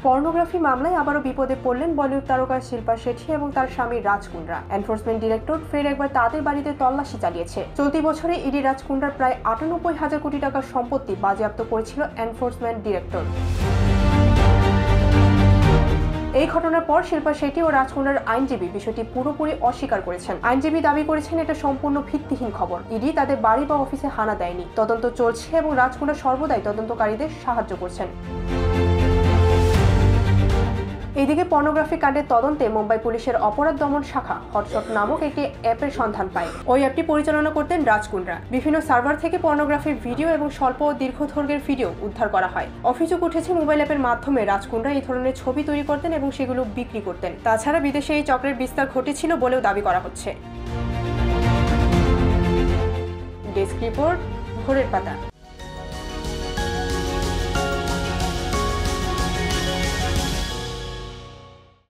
Pornography মামলায় আবারও বিপদে পড়লেন বলিউড তারকা শিল্পা শেঠি এবং তার স্বামী রাজ কুন্দ্রা। এনফোর্সমেন্ট ডিরেক্টরেট ফের একবার তাদের বাড়িতে তল্লাশি চালিয়েছে। চলতি বছরে ইডি রাজ কুন্দ্রার প্রায় ৯৮,০০০ কোটি টাকার সম্পত্তি বাজেয়াপ্ত করেছিল এনফোর্সমেন্ট ডিরেক্টরেট। এই ঘটনার পর শিল্পা শেঠি ও রাজ কুন্দ্রার আইনজীবী বিষয়টি পুরোপুরি অস্বীকার করেছেন। আইনজীবী দাবি করেছেন এটা সম্পূর্ণ ভিত্তিহীন খবর। ইডি তাদের বাড়ি বা অফিসে হানা দেয়নি, তদন্ত চলছে এবং রাজ কুন্দ্রা সর্বদাই তদন্তকারীদের সাহায্য করছেন। এদিকে পর্নোগ্রাফি কাণ্ডের তদন্তে মুম্বাই পুলিশের অপরাধ দমন শাখা হটশট নামক একটি অ্যাপের সন্ধান পায়। ওই অ্যাপটি পরিচালনা করতেন রাজ কুন্দ্রা। বিভিন্ন সার্ভার থেকে পর্নোগ্রাফির ভিডিও এবং স্বল্প ও দীর্ঘদৈর্ঘ্যের ভিডিও উদ্ধার করা হয়। অভিযোগ উঠেছে মোবাইল অ্যাপের মাধ্যমে রাজ কুন্দ্রা এই ধরনের ছবি তৈরি করতেন এবং সেগুলো বিক্রি করতেন। তাছাড়া বিদেশে এই চক্রের বিস্তার ঘটেছিল বলেও দাবি করা হচ্ছে। ডেস্ক রিপোর্ট, ভোরের পাতা।